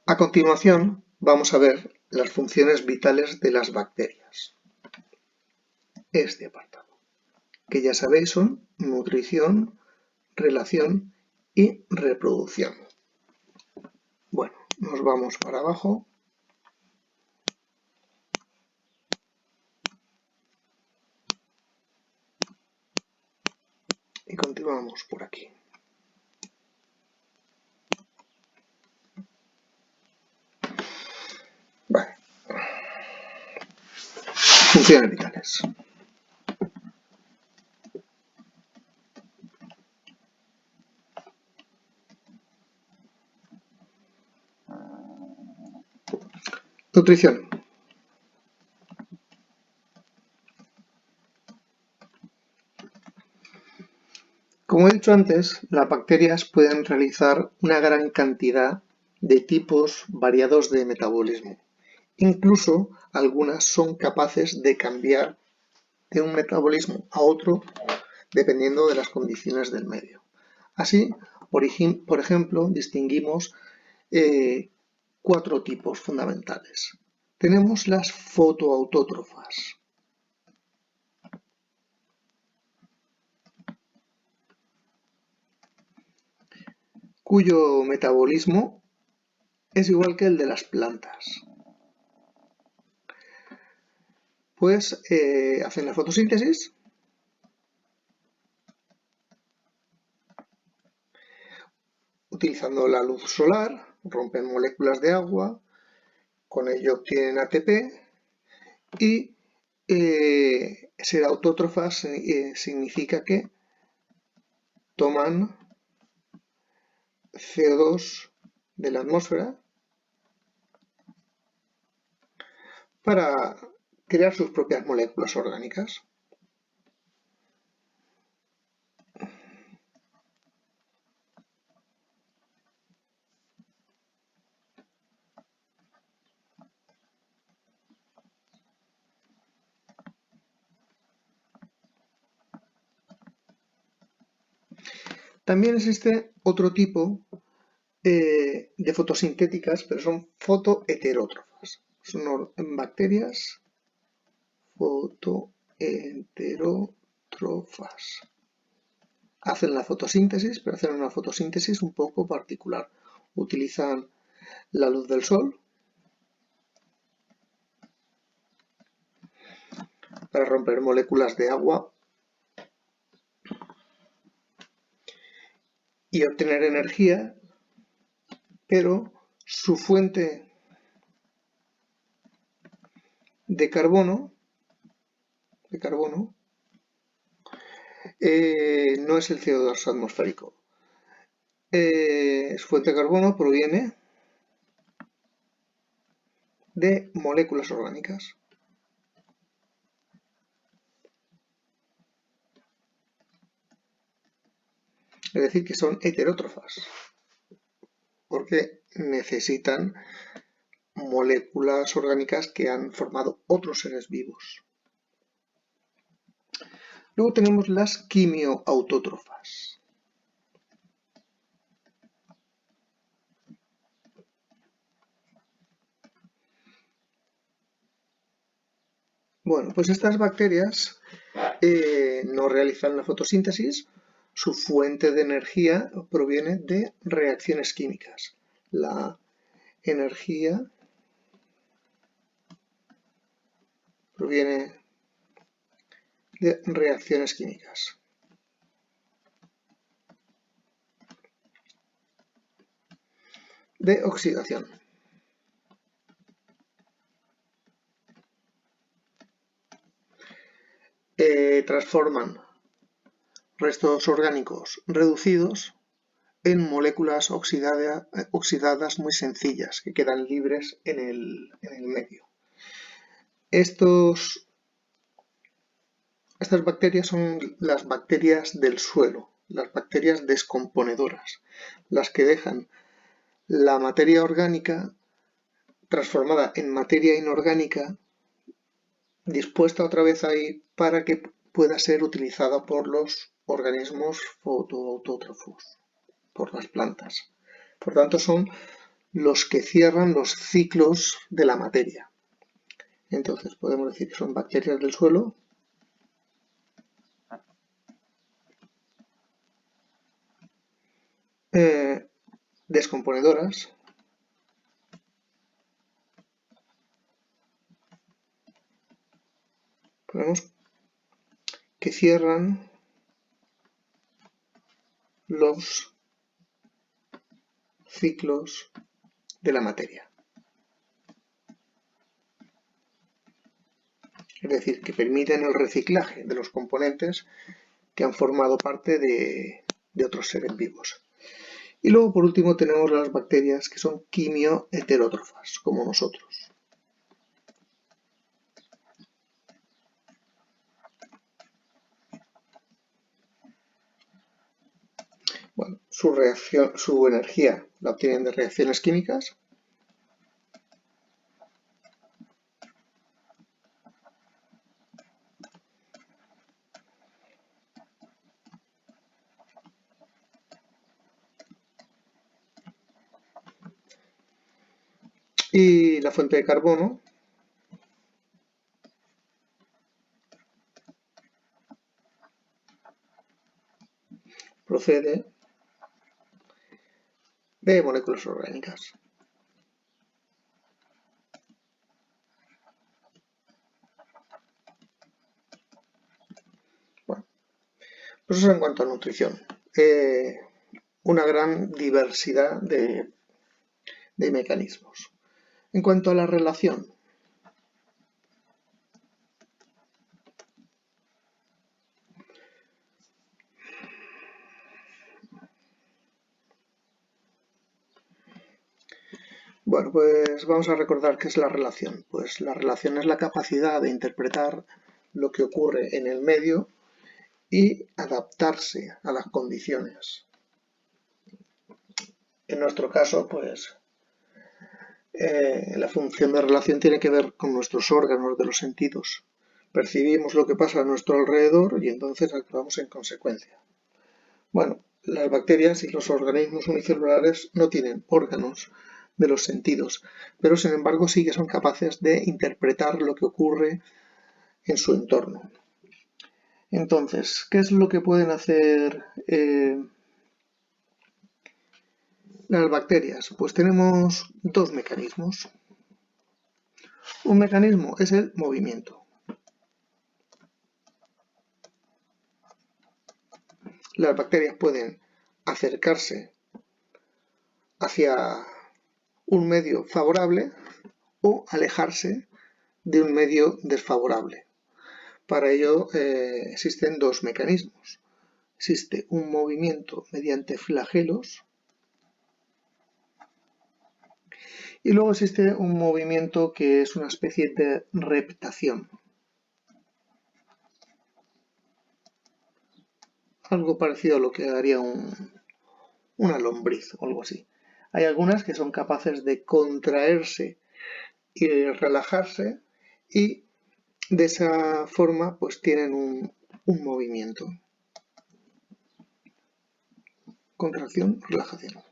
A continuación, vamos a ver las funciones vitales de las bacterias. Este apartado, que ya sabéis son nutrición, relación y reproducción. Bueno, nos vamos para abajo. Y continuamos por aquí. Vale. Funciones vitales. Nutrición. Como he dicho antes, las bacterias pueden realizar una gran cantidad de tipos variados de metabolismo. Incluso algunas son capaces de cambiar de un metabolismo a otro dependiendo de las condiciones del medio. Así, por ejemplo, distinguimos 4 tipos fundamentales. Tenemos las fotoautótrofas, cuyo metabolismo es igual que el de las plantas. Pues hacen la fotosíntesis utilizando la luz solar, rompen moléculas de agua, con ello obtienen ATP y ser autótrofas significa que toman CO2 de la atmósfera para crear sus propias moléculas orgánicas. También existe otro tipo de fotosintéticas, pero son fotoheterótrofas. Son bacterias fotoheterótrofas. Hacen la fotosíntesis, pero hacen una fotosíntesis un poco particular. Utilizan la luz del sol para romper moléculas de agua y obtener energía, pero su fuente de carbono no es el CO2 atmosférico. Su fuente de carbono proviene de moléculas orgánicas. Es decir, que son heterótrofas, porque necesitan moléculas orgánicas que han formado otros seres vivos. Luego tenemos las quimioautótrofas. Bueno, pues estas bacterias no realizan la fotosíntesis. Su fuente de energía proviene de reacciones químicas. La energía proviene de reacciones químicas. De oxidación. Transforman restos orgánicos reducidos en moléculas oxidadas muy sencillas que quedan libres en el medio. Estas bacterias son las bacterias del suelo, las bacterias descomponedoras, las que dejan la materia orgánica transformada en materia inorgánica, dispuesta otra vez ahí para que pueda ser utilizada por los organismos fotoautótrofos, por las plantas. Por tanto, son los que cierran los ciclos de la materia. Entonces podemos decir que son bacterias del suelo descomponedoras ponemos que cierran los ciclos de la materia. Es decir, que permiten el reciclaje de los componentes que han formado parte de otros seres vivos. Y luego, por último, tenemos las bacterias que son quimioheterótrofas, como nosotros. Bueno, su energía la obtienen de reacciones químicas. Y la fuente de carbono procede de moléculas orgánicas. Bueno, pues eso en cuanto a nutrición. Una gran diversidad de mecanismos. En cuanto a la relación, bueno, pues vamos a recordar qué es la relación. Pues la relación es la capacidad de interpretar lo que ocurre en el medio y adaptarse a las condiciones. En nuestro caso, pues la función de relación tiene que ver con nuestros órganos de los sentidos. Percibimos lo que pasa a nuestro alrededor y entonces actuamos en consecuencia. Bueno, las bacterias y los organismos unicelulares no tienen órganos de los sentidos, pero sin embargo sí que son capaces de interpretar lo que ocurre en su entorno. Entonces, ¿qué es lo que pueden hacer las bacterias? Pues tenemos dos mecanismos. Un mecanismo es el movimiento. Las bacterias pueden acercarse hacia un medio favorable o alejarse de un medio desfavorable. Para ello existen dos mecanismos. Existe un movimiento mediante flagelos y luego existe un movimiento que es una especie de reptación. Algo parecido a lo que haría una lombriz o algo así. Hay algunas que son capaces de contraerse y relajarse y de esa forma pues tienen un movimiento. Contracción, relajación.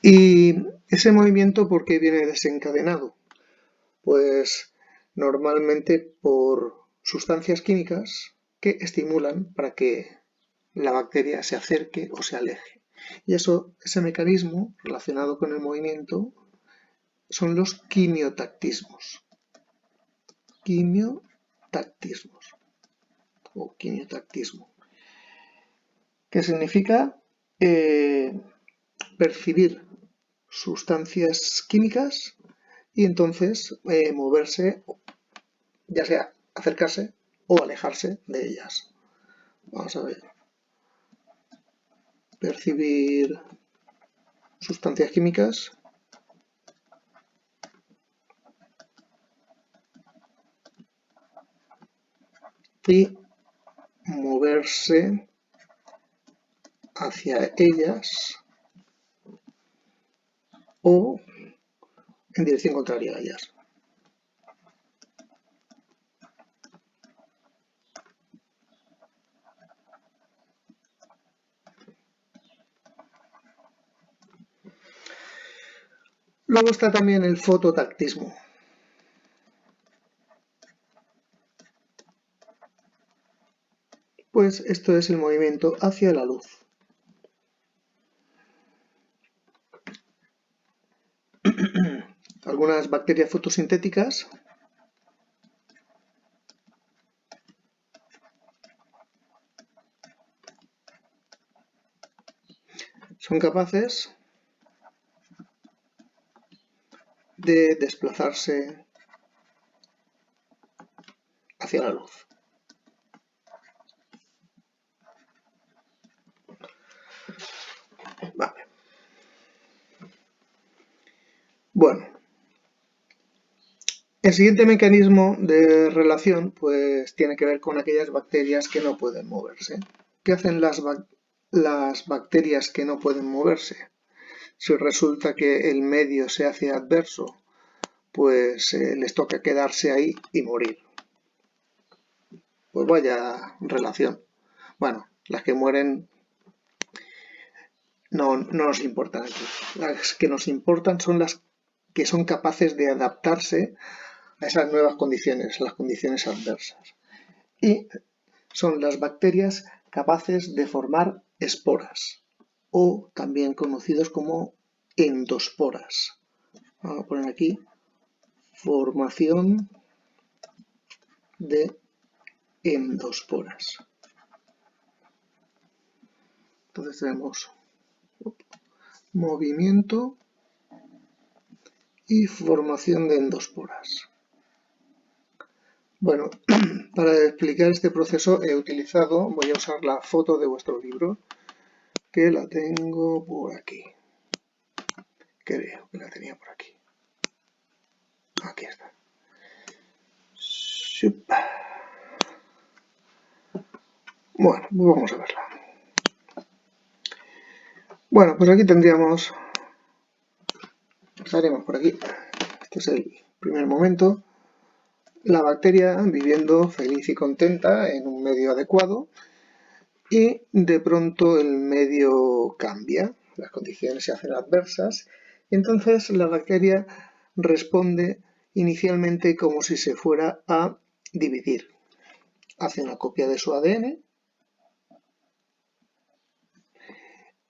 Y ese movimiento, ¿por qué viene desencadenado? Pues normalmente por sustancias químicas que estimulan para que la bacteria se acerque o se aleje. Y ese mecanismo relacionado con el movimiento son los quimiotactismos. Quimiotactismos o quimiotactismo. Que significa percibir sustancias químicas y entonces moverse, ya sea acercarse o alejarse de ellas. Vamos a ver. Percibir sustancias químicas y moverse hacia ellas o en dirección contraria a ellas. Luego está también el fototactismo. Pues esto es el movimiento hacia la luz. Algunas bacterias fotosintéticas son capaces de desplazarse hacia la luz. Vale. Bueno, el siguiente mecanismo de relación pues tiene que ver con aquellas bacterias que no pueden moverse. ¿Qué hacen las bacterias que no pueden moverse? Si resulta que el medio se hace adverso, pues les toca quedarse ahí y morir. Pues vaya relación. Bueno, las que mueren no nos importan aquí. Las que nos importan son las que son capaces de adaptarse a esas nuevas condiciones, las condiciones adversas. Y son las bacterias capaces de formar esporas, o también conocidos como endosporas. Vamos a poner aquí formación de endosporas. Entonces tenemos movimiento y formación de endosporas. Bueno, para explicar este proceso voy a usar la foto de vuestro libro, que la tengo por aquí. Creo que la tenía por aquí. Aquí está. Bueno, pues vamos a verla. Bueno, pues aquí tendríamos, haremos por aquí, este es el primer momento, la bacteria viviendo feliz y contenta en un medio adecuado, y de pronto el medio cambia, las condiciones se hacen adversas, y entonces la bacteria responde inicialmente como si se fuera a dividir. Hace una copia de su ADN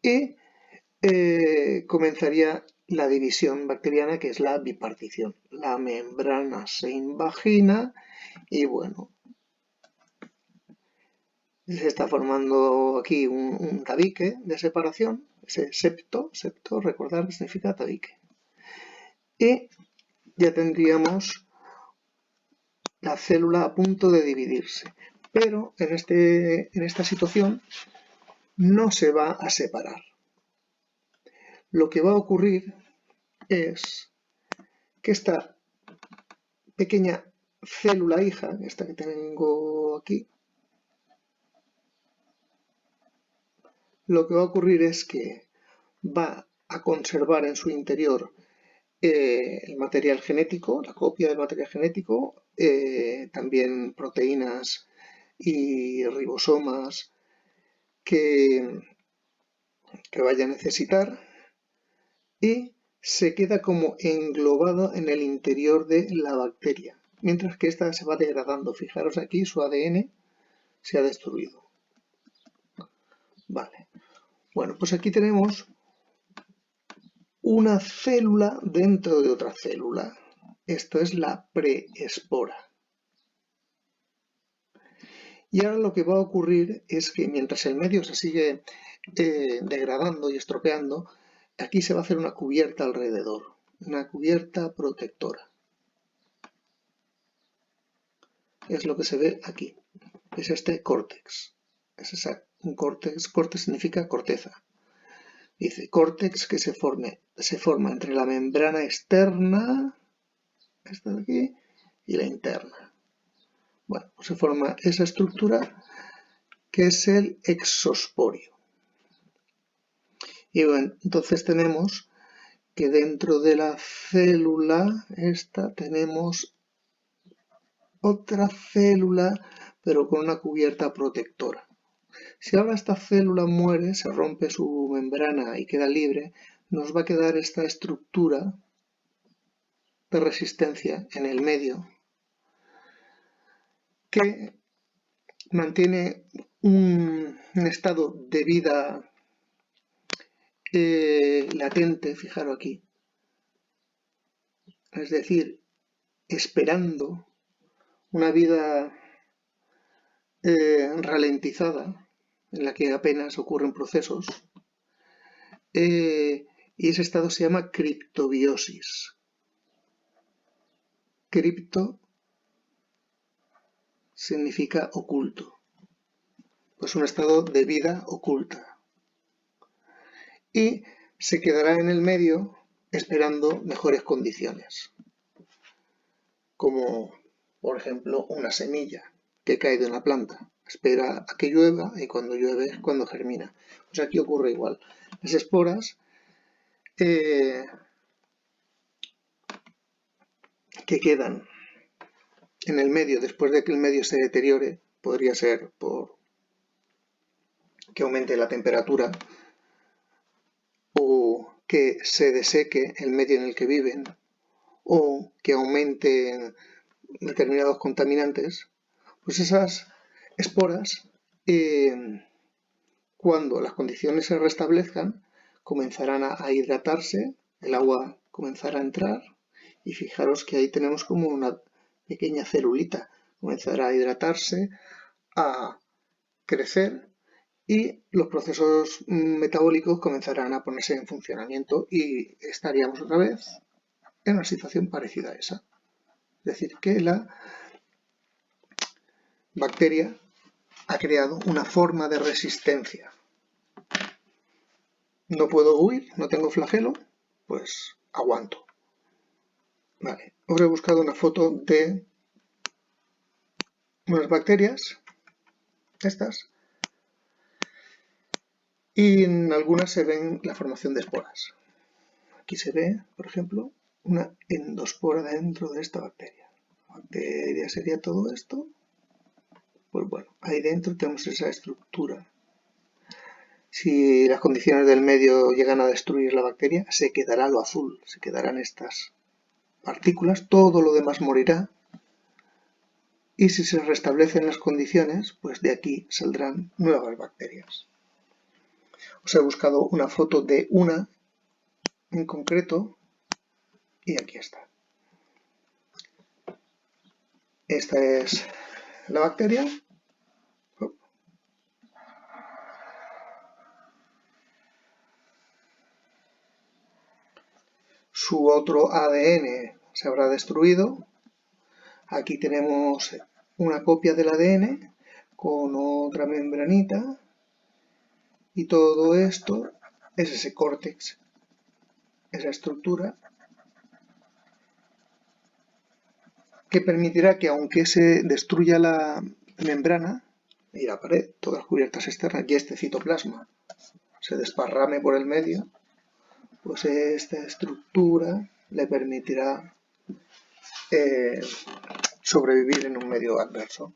y comenzaría la división bacteriana, que es la bipartición. La membrana se invagina y bueno, se está formando aquí un tabique de separación, ese septo, recordar, significa tabique. Y ya tendríamos la célula a punto de dividirse. Pero en esta situación no se va a separar. Lo que va a ocurrir es que esta pequeña célula hija, esta que tengo aquí, lo que va a ocurrir es que va a conservar en su interior el material genético, la copia del material genético, también proteínas y ribosomas que vaya a necesitar, y se queda como englobada en el interior de la bacteria, mientras que esta se va degradando. Fijaros aquí, su ADN se ha destruido. Vale. Bueno, pues aquí tenemos una célula dentro de otra célula. Esto es la preespora. Y ahora lo que va a ocurrir es que mientras el medio se sigue degradando y estropeando, aquí se va a hacer una cubierta alrededor, una cubierta protectora. Es lo que se ve aquí. Es este córtex. Un córtex significa corteza. Dice córtex que se forma entre la membrana externa, esta de aquí, y la interna. Bueno, pues se forma esa estructura que es el exosporio. Y bueno, entonces tenemos que dentro de la célula esta tenemos otra célula, pero con una cubierta protectora. Si ahora esta célula muere, se rompe su membrana y queda libre, nos va a quedar esta estructura de resistencia en el medio que mantiene un estado de vida latente, fijaros aquí, es decir, esperando una vida ralentizada en la que apenas ocurren procesos, y ese estado se llama criptobiosis. Cripto significa oculto, pues un estado de vida oculta, y se quedará en el medio esperando mejores condiciones, como por ejemplo una semilla que cae de una planta, espera a que llueva y cuando llueve es cuando germina. Pues aquí ocurre igual. Las esporas que quedan en el medio después de que el medio se deteriore, podría ser por que aumente la temperatura o que se deseque el medio en el que viven o que aumenten determinados contaminantes, pues esas esporas, cuando las condiciones se restablezcan, comenzarán a hidratarse, el agua comenzará a entrar y fijaros que ahí tenemos como una pequeña celulita, comenzará a hidratarse, a crecer y los procesos metabólicos comenzarán a ponerse en funcionamiento y estaríamos otra vez en una situación parecida a esa. Es decir, que la bacteria ha creado una forma de resistencia. No puedo huir, no tengo flagelo, pues aguanto. Vale, os he buscado una foto de unas bacterias, estas, y en algunas se ven la formación de esporas. Aquí se ve, por ejemplo, una endospora dentro de esta bacteria. La bacteria sería todo esto. Pues bueno, ahí dentro tenemos esa estructura. Si las condiciones del medio llegan a destruir la bacteria, se quedará lo azul, se quedarán estas partículas, todo lo demás morirá. Y si se restablecen las condiciones, pues de aquí saldrán nuevas bacterias. Os he buscado una foto de una en concreto y aquí está. Esta es la bacteria. Su otro ADN se habrá destruido. Aquí tenemos una copia del ADN con otra membranita y todo esto es ese córtex, esa estructura que permitirá que aunque se destruya la membrana y la pared, todas las cubiertas externas y este citoplasma se desparrame por el medio, pues esta estructura le permitirá sobrevivir en un medio adverso.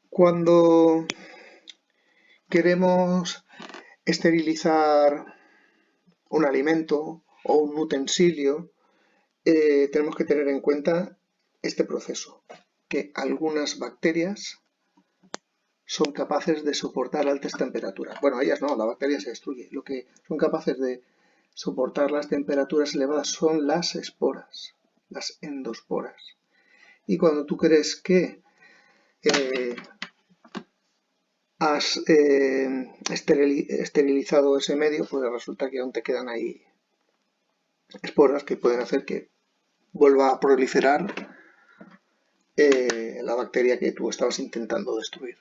Cuando queremos esterilizar un alimento o un utensilio, tenemos que tener en cuenta este proceso, que algunas bacterias son capaces de soportar altas temperaturas. Bueno, ellas no, la bacteria se destruye. Lo que son capaces de soportar las temperaturas elevadas son las esporas, las endosporas. Y cuando tú crees que has esterilizado ese medio, pues resulta que aún te quedan ahí esporas que pueden hacer que vuelva a proliferar la bacteria que tú estabas intentando destruir.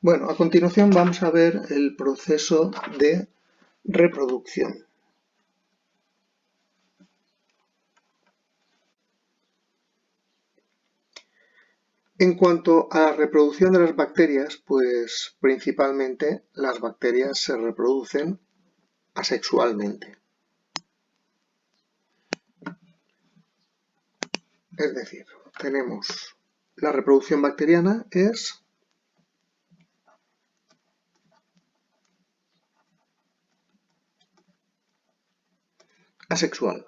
Bueno, a continuación vamos a ver el proceso de reproducción. En cuanto a la reproducción de las bacterias, pues principalmente las bacterias se reproducen asexualmente. Es decir, tenemos la reproducción bacteriana es asexual.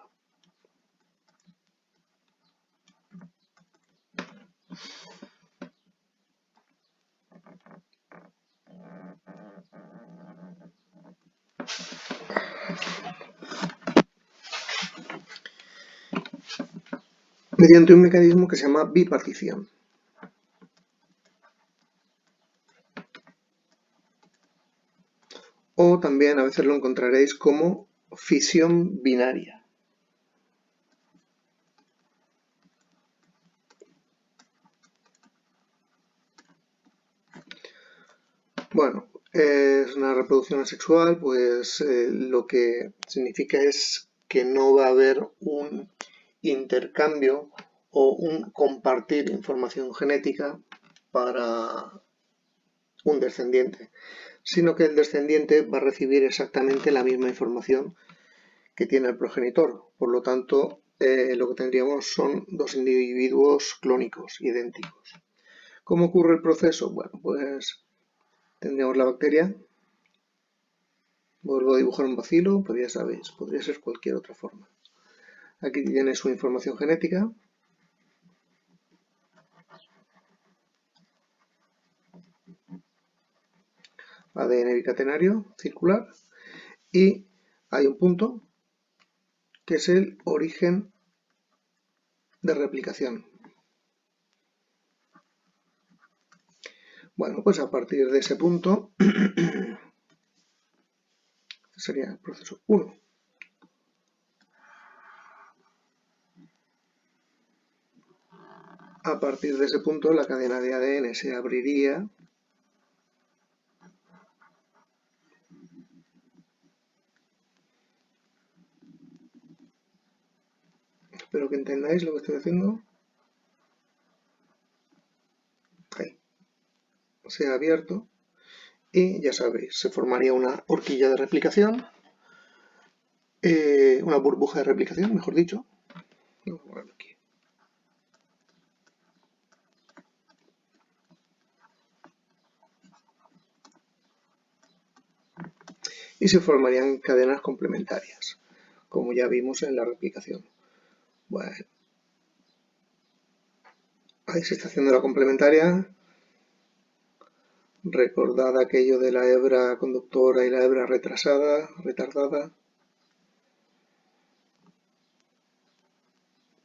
Mediante un mecanismo que se llama bipartición. O también a veces lo encontraréis como fisión binaria. Bueno, es una reproducción asexual, pues lo que significa es que no va a haber un intercambio o un compartir información genética para un descendiente, sino que el descendiente va a recibir exactamente la misma información que tiene el progenitor. Por lo tanto, lo que tendríamos son dos individuos clónicos idénticos. ¿Cómo ocurre el proceso? Bueno, pues tendríamos la bacteria. Vuelvo a dibujar un bacilo, pues ya sabéis, podría ser cualquier otra forma. Aquí tiene su información genética. ADN bicatenario circular. Y hay un punto que es el origen de replicación. Bueno, pues a partir de ese punto sería el proceso 1. A partir de ese punto la cadena de ADN se abriría espero que entendáis lo que estoy haciendo. Ahí. Se ha abierto y ya sabéis, se formaría una horquilla de replicación, una burbuja de replicación, mejor dicho. Vamos a ponerlo aquí. Y se formarían cadenas complementarias, como ya vimos en la replicación. Bueno, ahí se está haciendo la complementaria. Recordad aquello de la hebra conductora y la hebra retardada.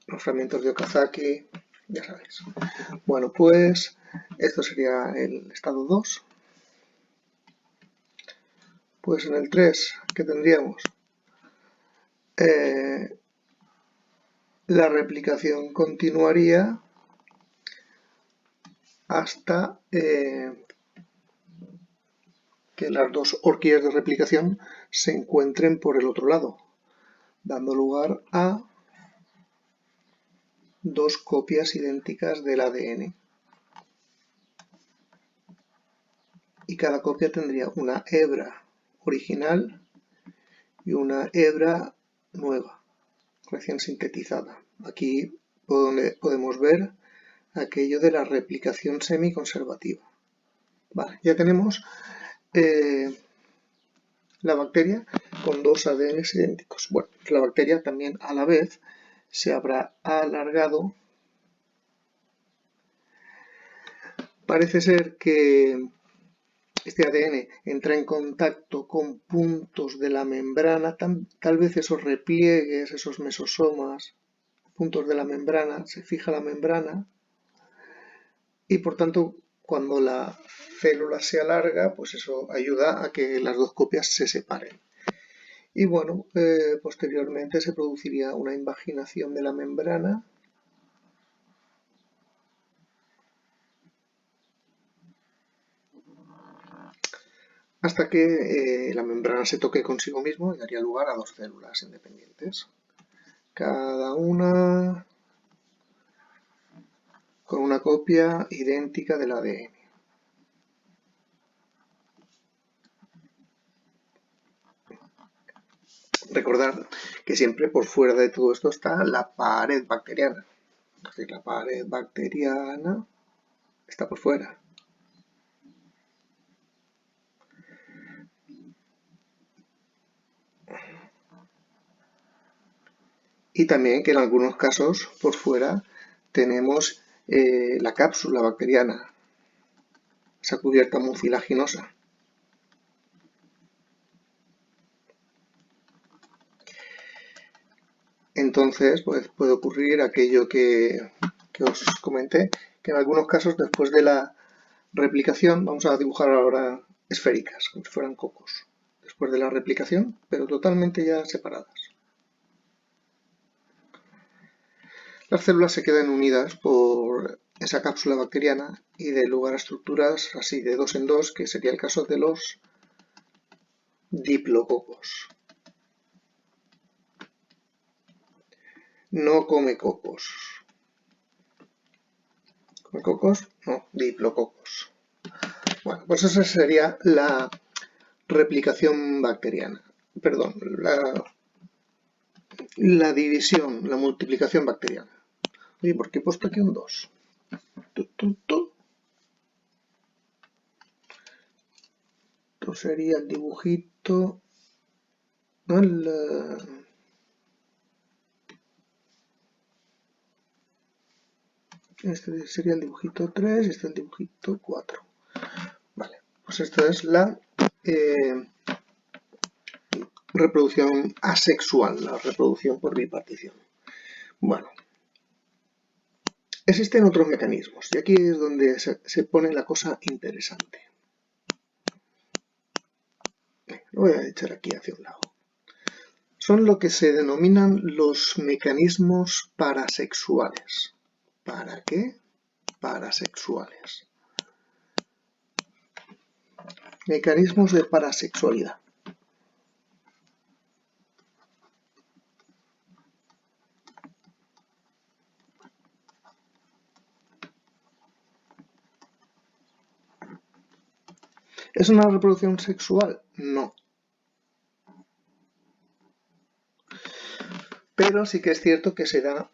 Los fragmentos de Okazaki, ya sabéis. Bueno, pues esto sería el estado 2. Pues en el 3, ¿qué tendríamos? La replicación continuaría hasta que las dos horquillas de replicación se encuentren por el otro lado, dando lugar a dos copias idénticas del ADN. Y cada copia tendría una hebra original y una hebra nueva, recién sintetizada. Aquí podemos ver aquello de la replicación semiconservativa. Vale, ya tenemos la bacteria con dos ADNs idénticos. Bueno, la bacteria también a la vez se habrá alargado. Parece ser que este ADN entra en contacto con puntos de la membrana, tal vez esos repliegues, esos mesosomas, puntos de la membrana, se fija la membrana y por tanto cuando la célula se alarga, pues eso ayuda a que las dos copias se separen. Y bueno, posteriormente se produciría una invaginación de la membrana hasta que la membrana se toque consigo mismo y daría lugar a dos células independientes, cada una con una copia idéntica del ADN. Recordad que siempre por fuera de todo esto está la pared bacteriana. Es decir, la pared bacteriana está por fuera. Y también que en algunos casos por fuera tenemos la cápsula bacteriana, esa cubierta mucilaginosa. Entonces, pues puede ocurrir aquello que os comenté, que en algunos casos después de la replicación, vamos a dibujar ahora esféricas, como si fueran cocos, después de la replicación, pero totalmente ya separadas. Las células se quedan unidas por esa cápsula bacteriana y de lugar a estructuras así de dos en dos, que sería el caso de los diplococos. No come cocos. ¿Come cocos? No, diplococos. Bueno, pues esa sería la replicación bacteriana. Perdón, la división, la multiplicación bacteriana. Oye, ¿por qué he puesto aquí un 2? Esto sería el dibujito. Este sería el dibujito 3 y este el dibujito 4. Vale, pues esta es la reproducción asexual, la reproducción por bipartición. Bueno, existen otros mecanismos y aquí es donde se pone la cosa interesante. Lo voy a echar aquí hacia un lado. Son lo que se denominan los mecanismos parasexuales. ¿Para qué? Parasexuales. Mecanismos de parasexualidad. ¿Es una reproducción sexual? No. Pero sí que es cierto que se da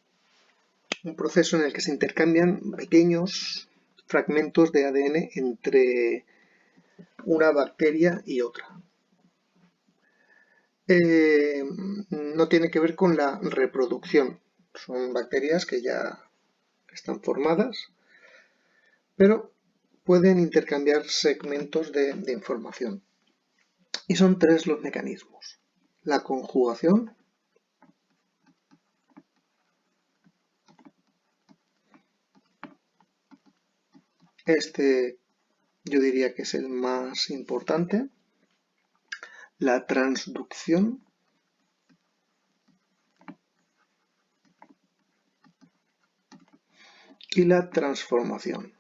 un proceso en el que se intercambian pequeños fragmentos de ADN entre una bacteria y otra. No tiene que ver con la reproducción. Son bacterias que ya están formadas, pero pueden intercambiar segmentos de información. Y son tres los mecanismos. La conjugación, este yo diría que es el más importante, la transducción y la transformación.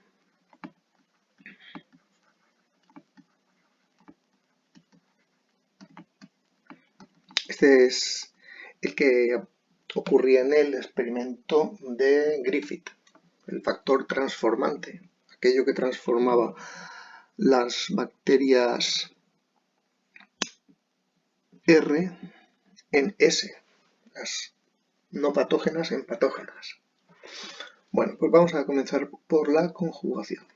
Este es el que ocurría en el experimento de Griffith, el factor transformante, aquello que transformaba las bacterias R en S, las no patógenas en patógenas. Bueno, pues vamos a comenzar por la conjugación.